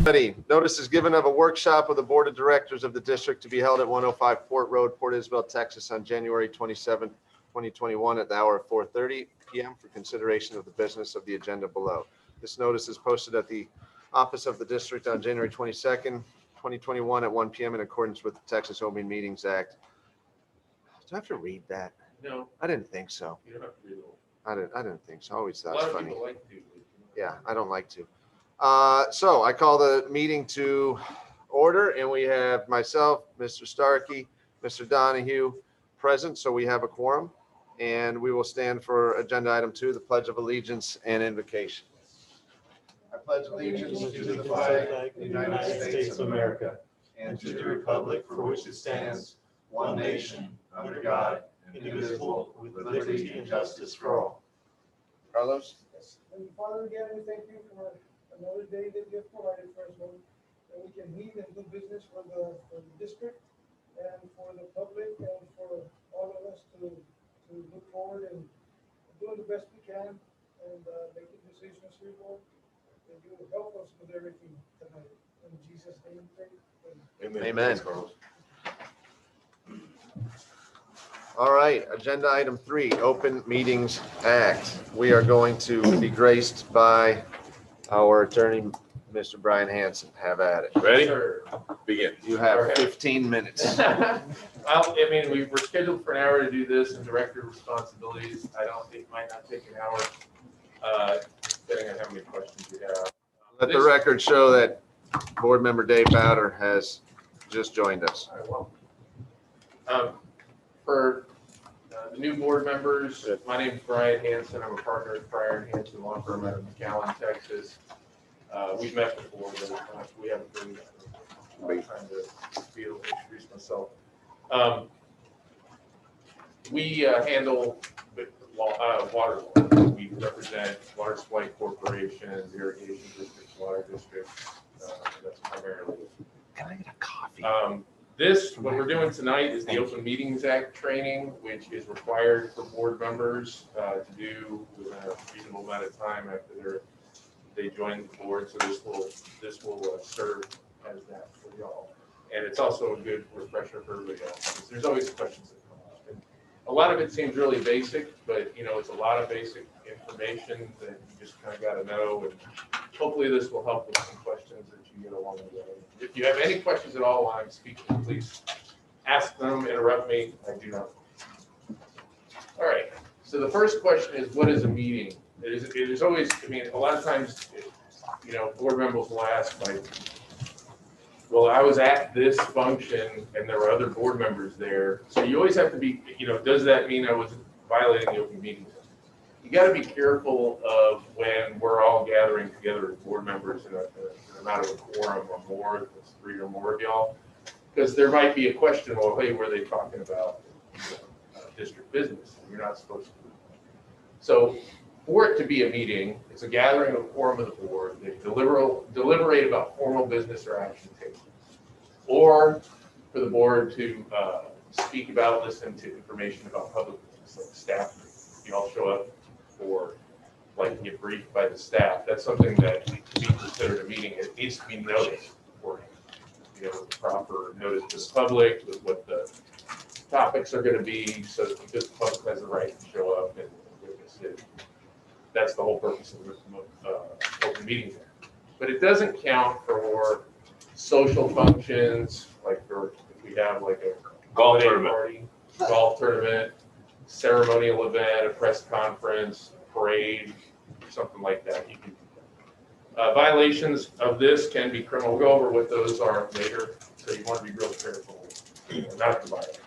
Notice is given of a workshop of the Board of Directors of the district to be held at 105 Port Road, Port Isabel, Texas on January 27, 2021 at the hour of 4:30 p.m. for consideration of the business of the agenda below. This notice is posted at the office of the district on January 22nd, 2021 at 1 p.m. in accordance with the Texas Open Meetings Act. Do I have to read that? No, I didn't think so. you don't have to read it all. I didn't think so. I always A thought lot it's of funny. people like to. Yeah, I don't like to. So I call the meeting to order, and we have myself, Mr. Starkey, Mr. Donahue present, so we have a quorum. And we will stand for agenda item 2, the Pledge of Allegiance and invocation. I pledge allegiance to the flag of the United States of America and to the republic for which it stands, one nation, under God, indivisible, with liberty and justice for all. Carlos? Yes. And Father, again, we thank you for another day that you have provided for us, Lord, that we can meet and do business for the district and for the public and for all of us to look forward and doing the best we can and making decisions here, Lord, that you will help us with everything tonight. In Jesus' name we pray. Amen. All right, agenda item 3, Open Meetings Act. We are going to be graced by our attorney, Mr. Brian Hanson. Have at it. Ready? Sure. Begin. You have 15 minutes. Well, I mean, we were scheduled for an hour to do this and director responsibilities. I don't think it might not take an hour, depending on how many questions you have. Let the record show that Board Member Dave Bowder has just joined us. For the new board members, my name is Brian Hanson. I'm a partner at Pryor and Hanson Law Firm out of McAllen, Texas. We've met before, but we haven't been trying to introduce myself. We handle water law. We represent water supply corporations, irrigation districts, water districts. That's primarily. Can I get a coffee? What we're doing tonight is the Open Meetings Act training, which is required for board members to do within a reasonable amount of time after they join the board. So this will serve as that for y'all. And it's also a good refresher for everybody else, because there's always questions that come up. And a lot of it seems really basic, but it's a lot of basic information that you just kind of got to know. And hopefully this will help with some questions that you get along the way. If you have any questions at all while I'm speaking, please ask them, interrupt me. I do not. All right. So the first question is, what is a meeting? It is always, I mean, a lot of times, board members will ask, like, well, I was at this function and there were other board members there. So you always have to be, does that mean I was violating the open meetings? You got to be careful of when we're all gathering together as board members in an amount of a quorum or more, if it's 3 or more of y'all, because there might be a question, well, hey, were they talking about district business? You're not supposed to. So for it to be a meeting, it's a gathering of a quorum of the board. They deliberate about formal business or action taken, or for the board to speak about, listen to information about public business, like staff. If you all show up or like get briefed by the staff, that's something that to be considered a meeting. It needs to be noticed beforehand. With proper notice to the public, with what the topics are going to be, so that because the public has the right to show up and witness it. That's the whole purpose of the Open Meetings Act. But it doesn't count for social functions, like if we have like a golf tournament, ceremonial event, a press conference, a parade, something like that. You can violations of this can be criminal. We'll go over what those are later, so you want to be real careful not to violate.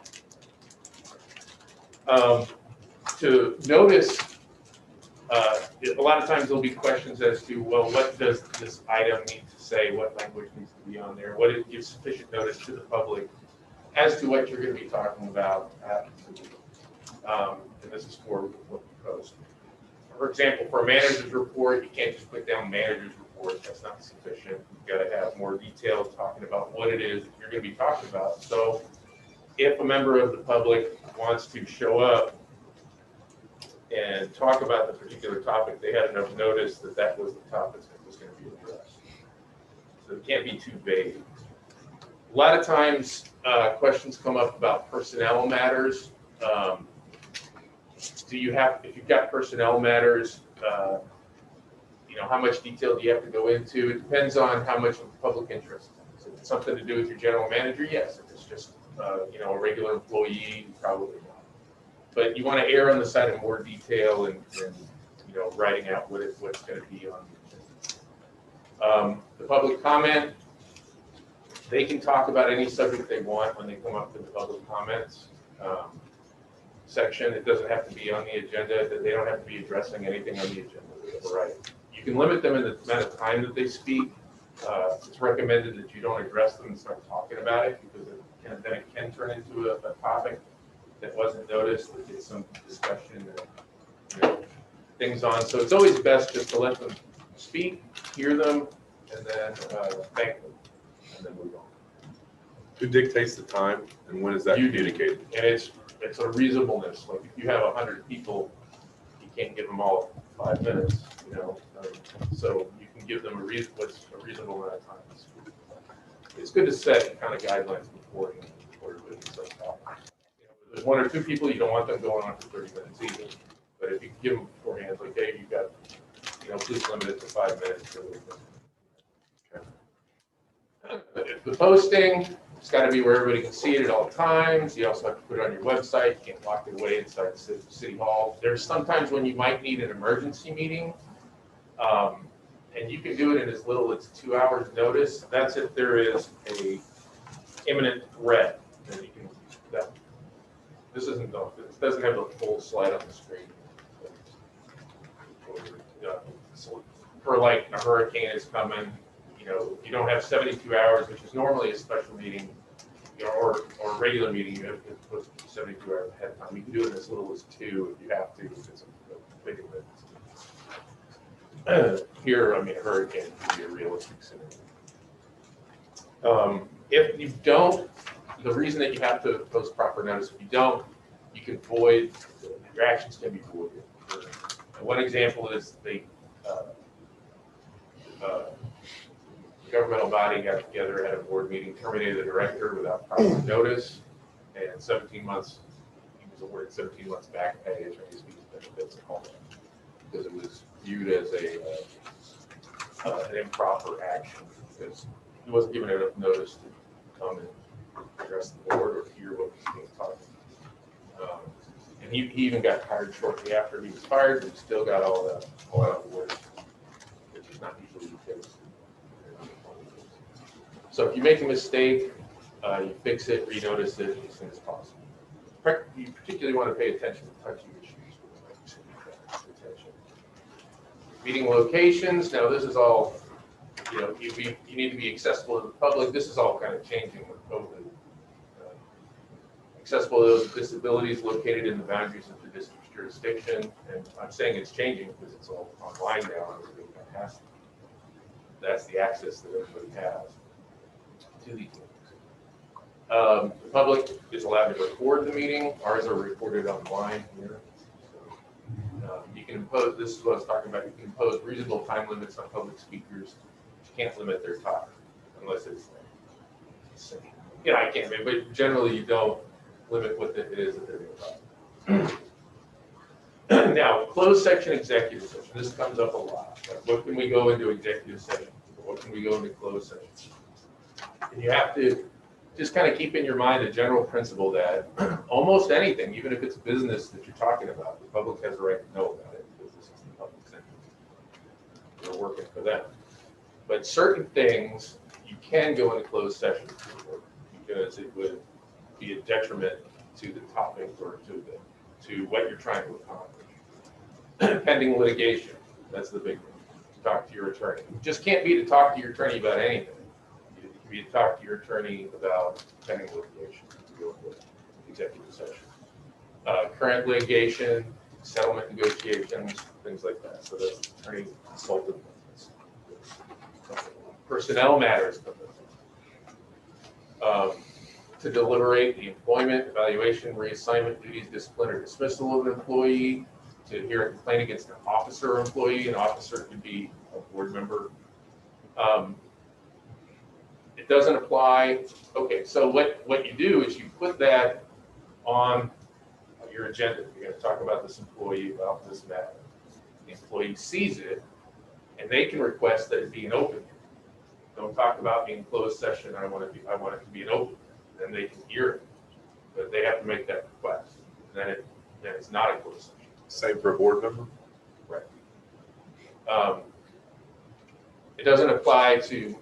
To notice, a lot of times there'll be questions as to, well, what does this item need to say? What language needs to be on there? What it gives sufficient notice to the public as to what you're going to be talking about after the meeting. And this is for what we post. For example, for a manager's report, you can't just put down manager's report. That's not sufficient. You've got to have more detail talking about what it is that you're going to be talking about. So if a member of the public wants to show up and talk about the particular topic, they had enough notice that that was the topic that was going to be addressed. So it can't be too vague. A lot of times, questions come up about personnel matters. If you've got personnel matters, how much detail do you have to go into? It depends on how much of public interest. So if it's something to do with your general manager, yes. If it's just, a regular employee, probably not. But you want to err on the side of more detail and writing out what's going to be on the agenda. The public comment, they can talk about any subject they want when they come up to the public comments section. It doesn't have to be on the agenda. They don't have to be addressing anything on the agenda. Right. You can limit them in the amount of time that they speak. It's recommended that you don't address them and start talking about it, because then it can turn into a topic that wasn't noticed, that gets some discussion and things on. So it's always best just to let them speak, hear them, and then thank them, and then move on. Who dictates the time, and when is that communicated? And it's a reasonableness. Like if you have 100 people, you can't give them all 5 minutes, so you can give them what's a reasonable amount of time. It's good to set kind of guidelines before everybody starts talking. If there's 1 or 2 people, you don't want them going on for 30 minutes either. But if you give them beforehand, like, hey, you've got, please limit it to 5 minutes. If the posting, it's got to be where everybody can see it at all times. You also have to put it on your website. You can't lock it away inside the city hall. There's sometimes when you might need an emergency meeting, and you can do it in as little as 2 hours notice. That's if there is a imminent threat. Then you can. This isn't. It doesn't have the full slide on the screen. So for like a hurricane is coming, you don't have 72 hours, which is normally a special meeting, or a regular meeting. You have to post 72 hours ahead of time. You can do it as little as 2 if you have to. If it's a big event. Here, a hurricane would be a realistic scenario. If you don't, the reason that you have to post proper notice, if you don't, you can void, your actions can be voided. One example is the governmental body got together, had a board meeting, terminated the director without proper notice, and 17 months, he was awarded 17 months back pay, attorney's fees, benefits, and all that, because it was viewed as an improper action, because he wasn't given enough notice to come and address the board or hear what was being talked about. And he even got hired shortly after he was fired, but still got all that awards, which is not usually the case. So if you make a mistake, you fix it, renotice it as soon as possible. You particularly want to pay attention to touchy issues. Meeting locations. Now this is all, you need to be accessible to the public. This is all kind of changing with COVID. Accessible to those with disabilities located in the boundaries of the district's jurisdiction. And I'm saying it's changing because it's all online now. Everybody has to. That's the access that everybody has to these things. The public is allowed to record the meeting. Ours are recorded online here. So, you can impose, this is what I was talking about, you can impose reasonable time limits on public speakers. You can't limit their time unless it's I can't, but generally you don't limit what it is that they're going to talk. Now, closed section, executive session. This comes up a lot. Like, what can we go into executive session? What can we go into closed session? And you have to just kind of keep in your mind the general principle that almost anything, even if it's business that you're talking about, the public has a right to know about it because this is the public's interest. We're working for them. But certain things you can go into closed session for because it would be a detriment to the topic or to what you're trying to accomplish. Pending litigation, that's the big one. Talk to your attorney. It just can't be to talk to your attorney about anything. It can be to talk to your attorney about pending litigation, executive session. Current litigation, settlement negotiations, things like that. So that's attorney consultant. Personnel matters. To deliberate the employment, evaluation, reassignment, duties, discipline, or dismissal of an employee, to hear a complaint against an officer or employee. An officer could be a board member. It doesn't apply. Okay, so what you do is you put that on your agenda. You're going to talk about this employee, about this matter. The employee sees it, and they can request that it be an open. Don't talk about being closed session. I want it to be an open. Then they can hear it, but they have to make that request. And then it's not a closed session. Same for a board member? Right. It doesn't apply to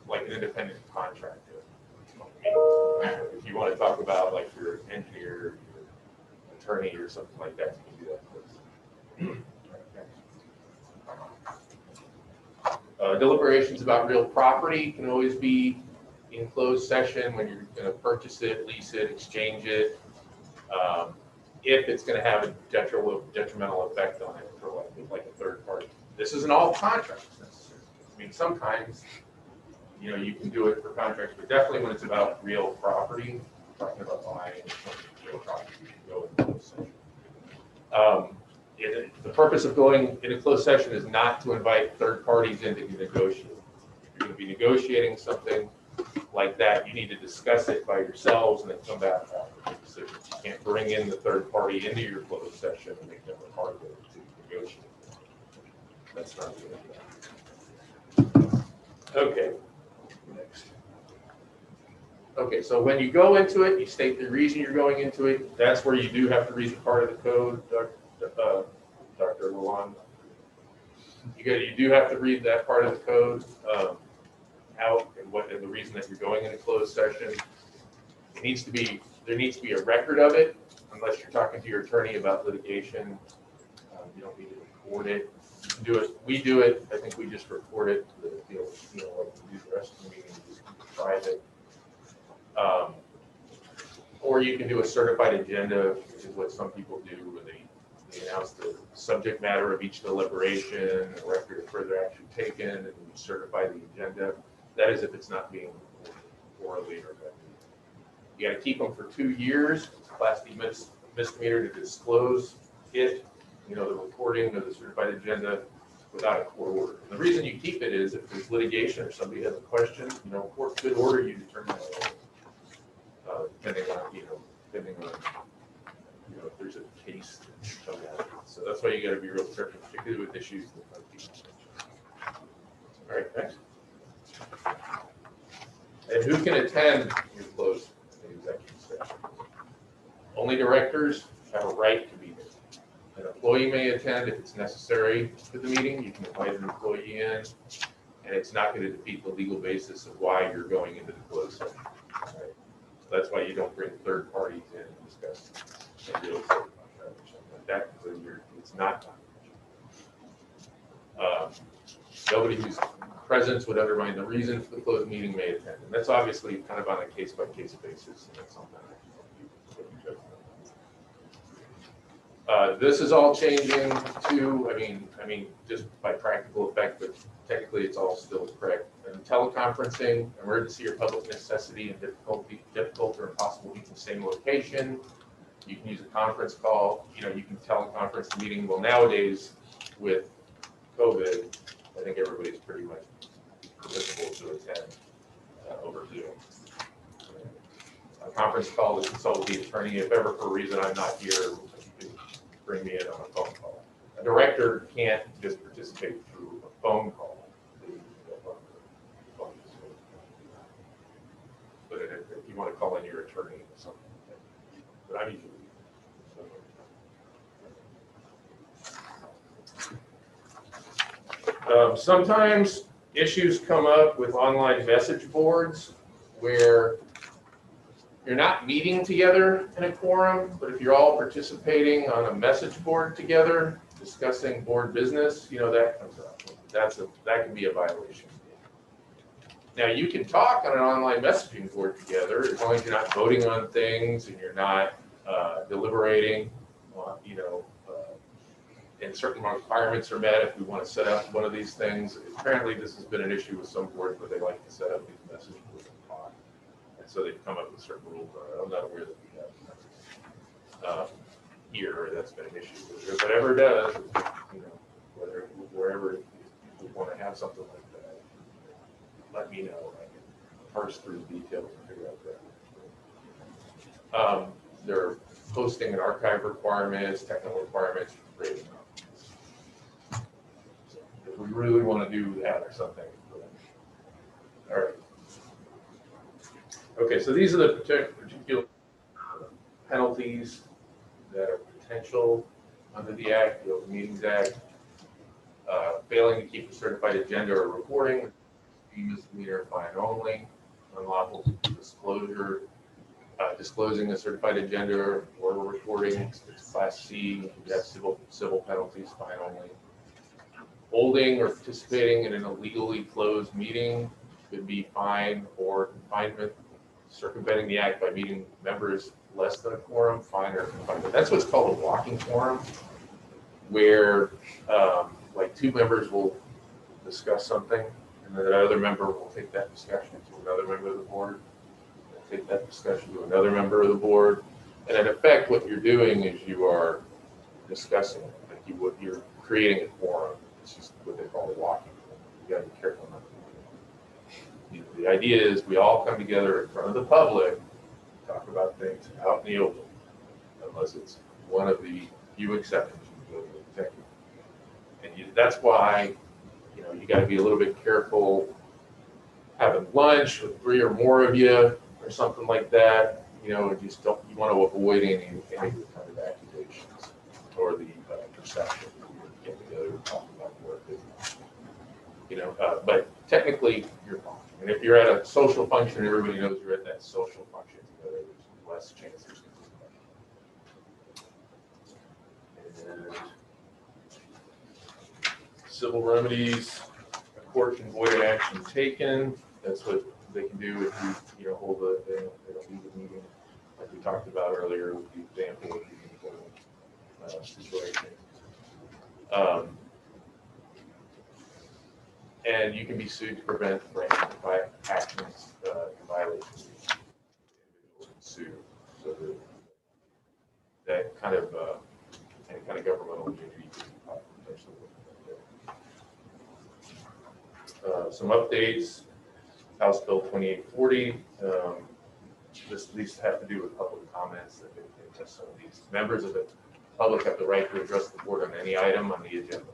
like an independent contractor. If you want to talk about like your engineer, your attorney, or something like that, you can do that. Deliberations about real property can always be in closed session when you're going to purchase it, lease it, exchange it. If it's going to have a detrimental effect on it for like a third party. This isn't all contracts necessarily. I mean, sometimes, you know, you can do it for contracts, but definitely when it's about real property, talking about buying real property, you can go into closed session. The purpose of going into closed session is not to invite third parties in to negotiate. If you're going to be negotiating something like that, you need to discuss it by yourselves and then come back after the decision. You can't bring in the third party into your closed session and make them a part of it to negotiate. That's not good. Okay. Next. Okay, so when you go into it, you state the reason you're going into it. That's where you do have to read the part of the code, Dr. Lalonde. You do have to read that part of the code out and the reason that you're going into closed session. There needs to be a record of it, unless you're talking to your attorney about litigation. You don't need to record it. You can do it. We do it. I think we just record it. Like we do the rest of the meeting, just keep it private. Or you can do a certified agenda, which is what some people do when they announce the subject matter of each deliberation, a record of further action taken, and you certify the agenda. That is if it's not being orally or written. You got to keep them for 2 years. Class D misdemeanor to disclose it, the recording of the certified agenda without a court order. And the reason you keep it is if there's litigation or somebody has a question, court could order you to turn that over, depending on if there's a case. So that's why you got to be real careful, particularly with issues that people. All right, next. And who can attend your closed executive session? Only directors have a right to be there. An employee may attend if it's necessary for the meeting. You can invite an employee in, and it's not going to defeat the legal basis of why you're going into the closed session. Right? So that's why you don't bring third parties in and discuss a real estate contract or something like that, because it's not confidential. Nobody who's present would undermine the reason for the closed meeting may attend. And that's obviously kind of on a case-by-case basis, and that's something this is all changing too. I mean, just by practical effect, but technically it's all still correct. And teleconferencing, emergency or public necessity, and difficult or impossible to be in the same location. You can use a conference call. You can teleconference the meeting. Well, nowadays with COVID, I think everybody's pretty much permissible to attend over Zoom. A conference call to consult with the attorney. If ever for a reason I'm not here, you can bring me in on a phone call. A director can't just participate through a phone call. But if you want to call in your attorney or something, but I'm usually. Sometimes issues come up with online message boards where you're not meeting together in a quorum, but if you're all participating on a message board together, discussing board business, that comes up. That can be a violation. Now you can talk on an online messaging board together as long as you're not voting on things and you're not deliberating, and certain requirements are met if we want to set up one of these things. Apparently this has been an issue with some boards where they like to set up these message boards and talk. And so they've come up with certain rules. I'm not aware that we have here, that's been an issue. But whatever it does, wherever you want to have something like that, let me know. parse through the details and figure out that. There are posting and archive requirements, technical requirements, grading. So if we really want to do that or something. All right. Okay, so these are the particular penalties that are potential under the Act, the Open Meetings Act. Failing to keep a certified agenda or recording, misdemeanor, fine only. Unlawful disclosure, disclosing a certified agenda or recording, it's Class C. You have civil penalties, fine only. Holding or participating in an illegally closed meeting could be fine or confinement. Circumventing the Act by meeting members less than a quorum, fine or confinement. That's what's called a walking quorum, where like two members will discuss something, and then the other member will take that discussion to another member of the board, take that discussion to another member of the board, and in effect, what you're doing is you are discussing it. Like you're creating a quorum. It's just what they call a walking quorum. You got to be careful not to do that. The idea is we all come together in front of the public, talk about things out in the open, unless it's one of the few exceptions. You go to the executive. And that's why, you got to be a little bit careful having lunch with 3 or more of you or something like that. And just don't, you want to avoid any kind of accusations or the perception that you get together and talk about work. But technically you're fine. And if you're at a social function, everybody knows you're at that social function together, there's less chance there's going to be. Civil remedies, a court can void an action taken. That's what they can do if you hold they don't leave the meeting, like we talked about earlier with the example of the situation. And you can be sued to prevent by actions in violation. Individuals can sue. So that kind of any kind of governmental immunity can potentially. Some updates, House Bill 2840. These have to do with public comments. That they test some of these. Members of the public have the right to address the board on any item on the agenda.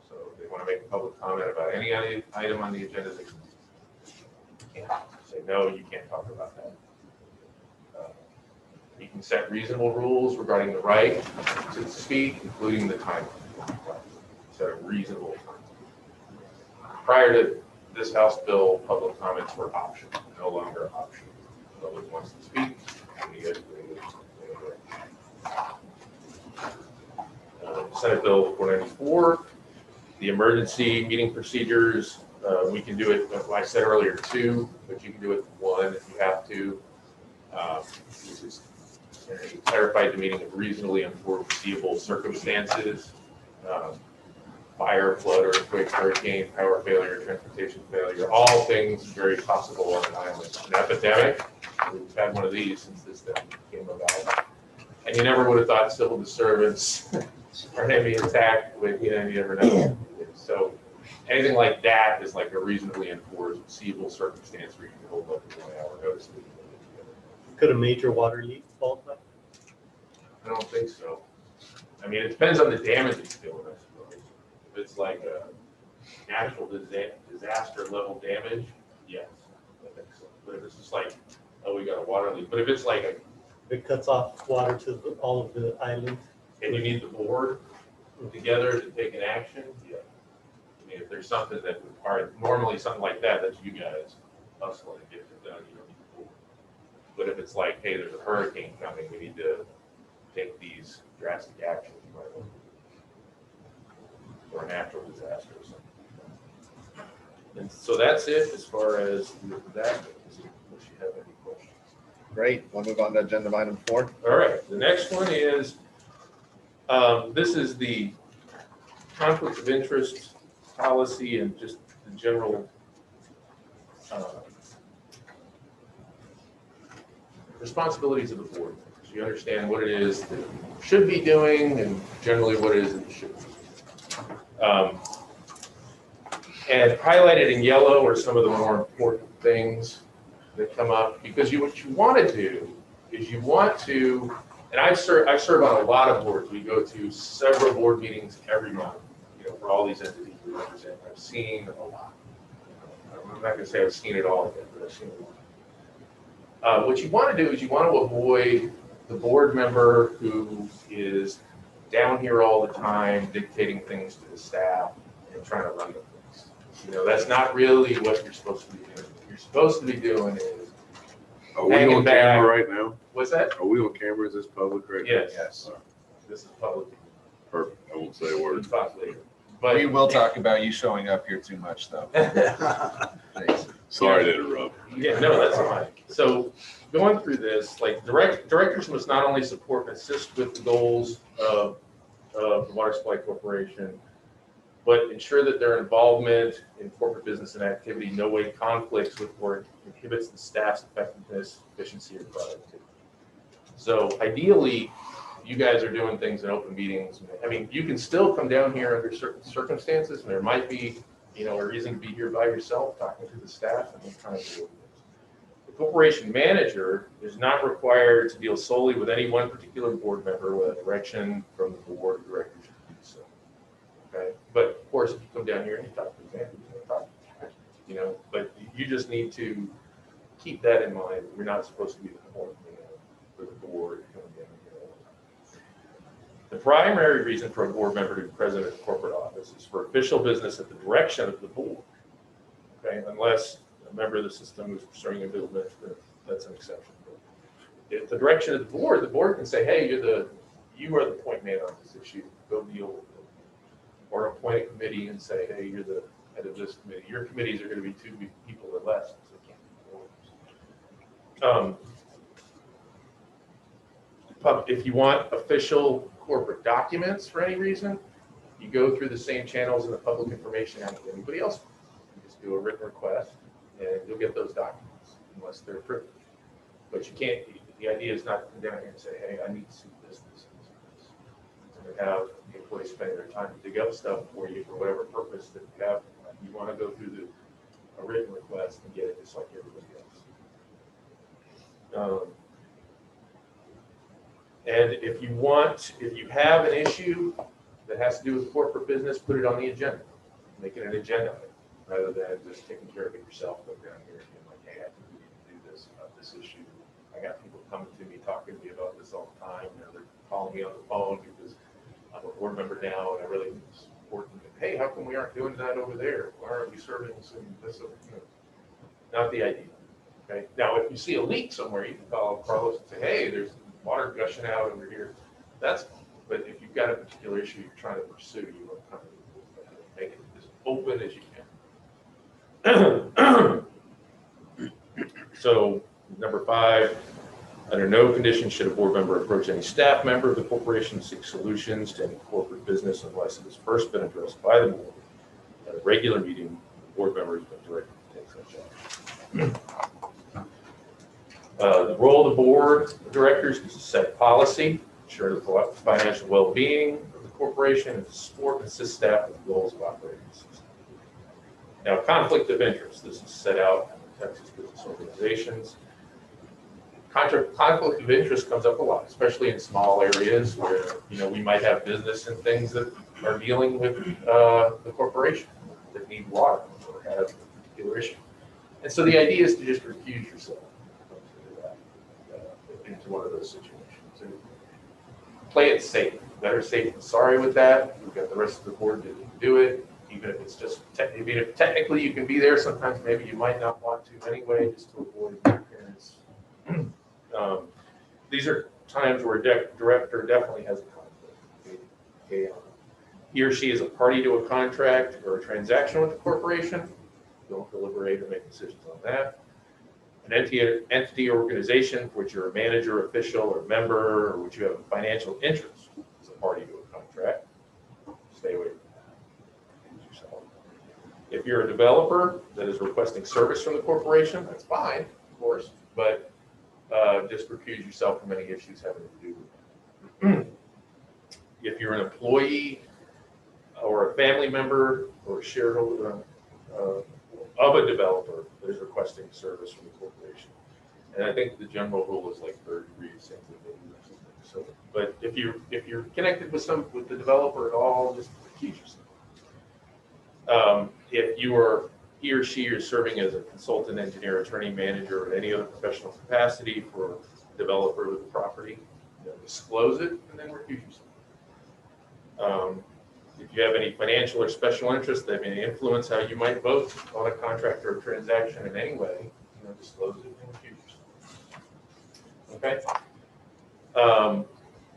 So if they want to make a public comment about any item on the agenda, they can say, no, you can't talk about that. You can set reasonable rules regarding the right to speak, including the time. Set a reasonable time. Prior to this House bill, public comments were optional, no longer optional. The public wants to speak. Senate Bill 494, the emergency meeting procedures. We can do it, I said earlier, 2, but you can do it 1 if you have to. This is clarified the meaning of reasonably unforeseeable circumstances. Fire, flood, earthquake, hurricane, power failure, transportation failure, all things very possible on an island. An epidemic, we've had one of these since this thing came about. And you never would have thought civil disturbance or an enemy attack would, you never know. So anything like that is like a reasonably enforceable circumstance where you can hold up a 1-hour notice. Could a major water leak qualify? I don't think so. I mean, it depends on the damage it's doing, I suppose. If it's like a natural disaster level damage, yes, I think so. But if it's just like, oh, we got a water leak. But if it's like It cuts off water to all of the islands. and you need the board together to take an action, yeah. I mean, if there's something that requires, normally something like that, that's you guys hustling to get it done, you don't need the board. But if it's like, hey, there's a hurricane coming, we need to take these drastic actions, right? Or a natural disaster or something. And so that's it as far as that. Unless you have any questions. Great. We'll move on to agenda item 4. All right, the next one is, this is the conflict of interest policy and just the general responsibilities of the board. So you understand what it is that it should be doing and generally what it is that it should be. And highlighted in yellow are some of the more important things. that come up, because what you want to do is you want to, and I serve on a lot of boards. We go to several board meetings every month, for all these entities we represent. I've seen a lot. I'm not going to say I've seen it all yet, but I've seen a lot. What you want to do is you want to avoid the board member who is down here all the time dictating things to the staff and trying to run the place. That's not really what you're supposed to be doing. What you're supposed to be doing is Are we hanging on back. camera right now? What's that? Are we on camera? Is this public right now? Yes. Yes. This is public. Perfect. I won't say a word. We'll talk later. We But will talk about you showing up here too much, though. Thanks. Sorry to interrupt. yeah, no, that's fine. So going through this, like directors must not only support and assist with the goals of the Water Supply Corporation, but ensure that their involvement in corporate business and activity no way conflicts with or inhibits the staff's effectiveness, efficiency, or productivity. So ideally, you guys are doing things in open meetings. I mean, you can still come down here under certain circumstances, and there might be, a reason to be here by yourself, talking to the staff and trying to deal with this. The corporation manager is not required to deal solely with any one particular board member with a direction from the board of directors to do so. Okay, but of course, if you come down here and you talk to the manager, but you just need to keep that in mind. You're not supposed to be the point for the board coming down here. The primary reason for a board member to be present at the corporate office is for official business at the direction of the board. Okay, unless a member of the system is pursuing a bill of benefit, that's an exception. If the direction of the board can say, hey, you are the point man on this issue, go deal with it. Or appoint a committee and say, hey, you're the head of this committee. Your committees are going to be 2 people or less, so they can't be boards. If you want official corporate documents for any reason, you go through the same channels in the Public Information Act that anybody else. You just do a written request and you'll get those documents unless they're privileged. But you can't, the idea is not to come down here and say, hey, I need to see this. And have the employees spend their time to dig up stuff for you for whatever purpose that you have. You want to go through a written request and get it just like everybody else. And if you have an issue that has to do with corporate business, put it on the agenda. Make it an agenda item, rather than just taking care of it yourself. Go down here and be like, hey, I think we need to do this about this issue. I got people coming to me, talking to me about this all the time. They're calling me on the phone because I'm a board member now, and I really think it's important. Hey, how come we aren't doing that over there? Why aren't we serving some this? Not the idea. Okay. Now, if you see a leak somewhere, you can call Carlos and say, hey, there's water gushing out over here. That's fine. But if you've got a particular issue you're trying to pursue, you want to kind of make it as open as you can. So, number 5, under no condition should a board member approach any staff member of the corporation to seek solutions to any corporate business unless it has first been addressed by the board. At a regular meeting, the board member has been directed to take such action. The role of the board of directors is to set policy, ensure the financial well-being of the corporation, and to support and assist staff with the goals of operating the system. Now, conflict of interest. This is set out in the Texas Business Organizations. Conflict of interest comes up a lot, especially in small areas where we might have business and things that are dealing with the corporation that need water or have a particular issue. And so the idea is to just recuse yourself into one of those situations and play it safe. Better safe than sorry with that. We've got the rest of the board to do it, even if it's just if technically you can be there. Sometimes maybe you might not want to anyway, just to avoid interference. These are times where a director definitely has a conflict. Okay. He or she is a party to a contract or a transaction with the corporation. Don't deliberate or make decisions on that. An entity or organization for which you're a manager, official, or member, or which you have a financial interest is a party to a contract. Stay away from that. Yourself. If you're a developer that is requesting service from the corporation, that's fine, of course, but just recuse yourself from any issues having to do with that. If you're an employee or a family member or a shareholder, of a developer that is requesting service from the corporation. And I think the general rule is like third degree sensitivity or something. So, but if you're connected with the developer at all, just recuse yourself. If he or she is serving as a consultant, engineer, attorney, manager, or any other professional capacity for a developer with the property, disclose it and then recuse yourself. If you have any financial or special interest that may influence how you might vote on a contract or a transaction in any way, disclose it and recuse yourself. Okay.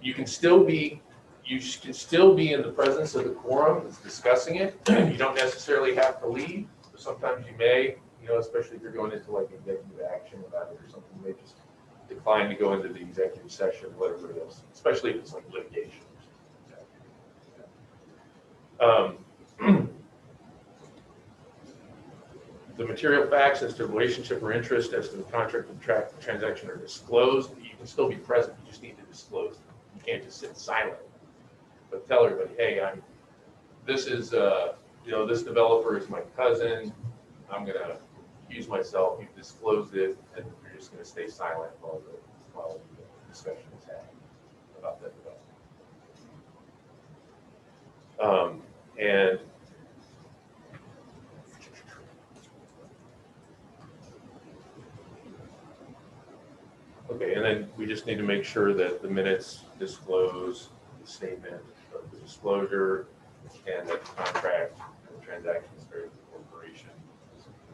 You can still be in the presence of the quorum that's discussing it. You don't necessarily have to leave. Sometimes you may, especially if you're going into like executive action about it or something, you may just decline to go into the executive session, let everybody else, especially if it's like litigation. The material facts as to relationship or interest as to the contract or transaction are disclosed. You can still be present. You just need to disclose them. You can't just sit silent. But tell everybody, hey, this developer is my cousin. I'm gonna accuse myself. You've disclosed it, and you're just gonna stay silent while the discussion is happening about that development. And okay, and then we just need to make sure that the minutes disclose the statement of the disclosure and that the contract and the transaction is very the corporation,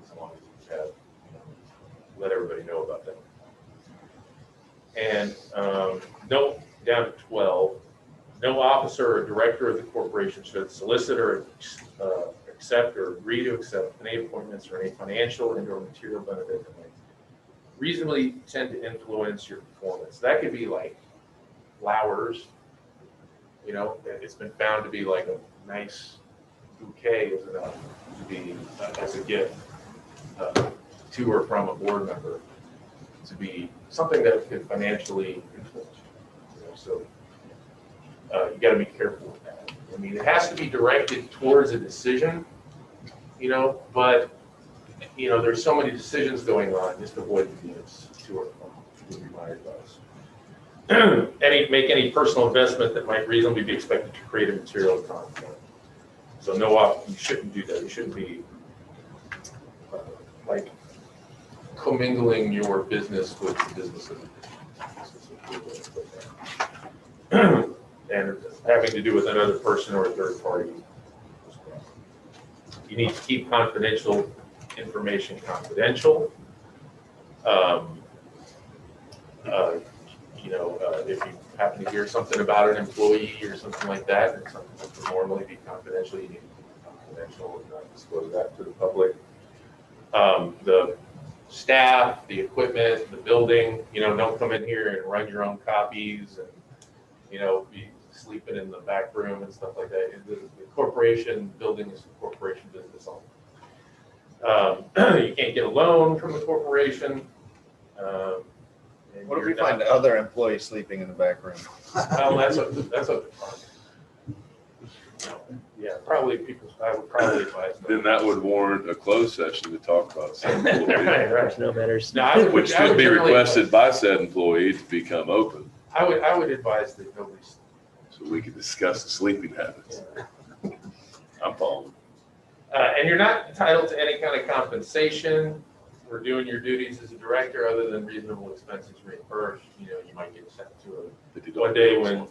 as long as you have, let everybody know about that. And note down to 12, no officer or director of the corporation should solicit or accept or agree to accept any appointments or any financial and or material benefit that might reasonably tend to influence your performance. That could be like flowers, it's been found to be like a nice bouquet is enough to be as a gift to or from a board member to be something that could financially influence you. So you got to be careful with that. I mean, it has to be directed towards a decision, but there's so many decisions going on. Just avoid the gifts to or from would be my advice. Make any personal investment that might reasonably be expected to create a material conflict. So you shouldn't do that. You shouldn't be like commingling your business with the business of the and having to do with another person or a third party. You need to keep confidential information confidential. If you happen to hear something about an employee or something like that, and something that would normally be confidential, you need to keep it confidential and not disclose that to the public. The staff, the equipment, the building, don't come in here and run your own copies and, be sleeping in the back room and stuff like that. The corporation building is a corporation business only. You can't get a loan from the corporation. What if we find other employees sleeping in the back room? Well, that's up to yeah, probably I would probably advise. Then that would warrant a closed session to talk about said employee. Right. No better. Which should be requested by said employee to become open, I would advise that nobody. so we can discuss the sleeping habits. I'm following. And you're not entitled to any kind of compensation for doing your duties as a director other than reasonable expenses reimbursed. You might get sent to one day when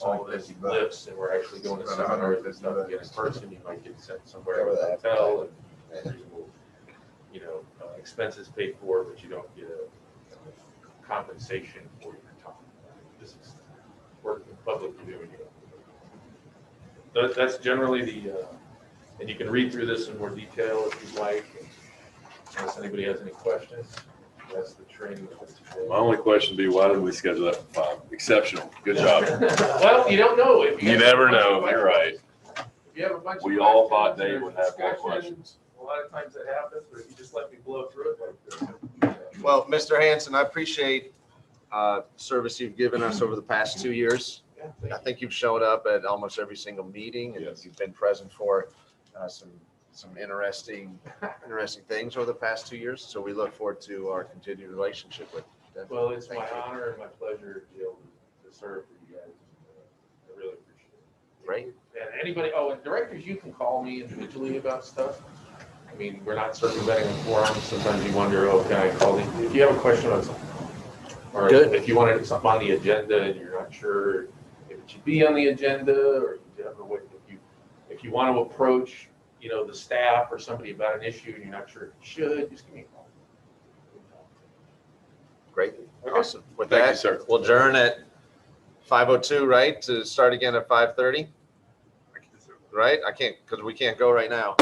all of this lifts and we're actually going to seminars and stuff again in person, you might get sent somewhere to a hotel and reasonable, expenses paid for, but you don't get a compensation for your time. This is work in public you're doing. That's generally and you can read through this in more detail if you'd like, unless anybody has any questions. That's the training. My only question would be, why did we schedule that for 5? Exceptional. Good job. Well, you don't know. You never know. You're right. If you have a bunch We of all questions, thought Dave there's would have more discussion. questions. A lot of times that happens, but if you just let me blow through it like this. Well, Mr. Hanson, I appreciate service you've given us over the past 2 years. Yeah, thank I think you've showed up at almost every single meeting and Yes. you've been present for some some interesting things over the past 2 years. So we look forward to our continued relationship with them. Well, it's my Thank you. honor and my pleasure to be able to serve for you guys. I really appreciate it. Great. And anybody, oh, and directors, you can call me individually about stuff. I mean, we're not circumventing a forum. Sometimes you wonder, oh, can I call you? If you have a question on something. Or Good. if you wanted something on the agenda and you're not sure if it should be on the agenda, or you don't know what, if you want to approach, you know, the staff or somebody about an issue and you're not sure if you should, just give me a call. Great. Okay. Awesome. With Thank you, that, sir. we'll adjourn at 5:02, right? To start again at 5:30, right? I can't, because we can't go right now.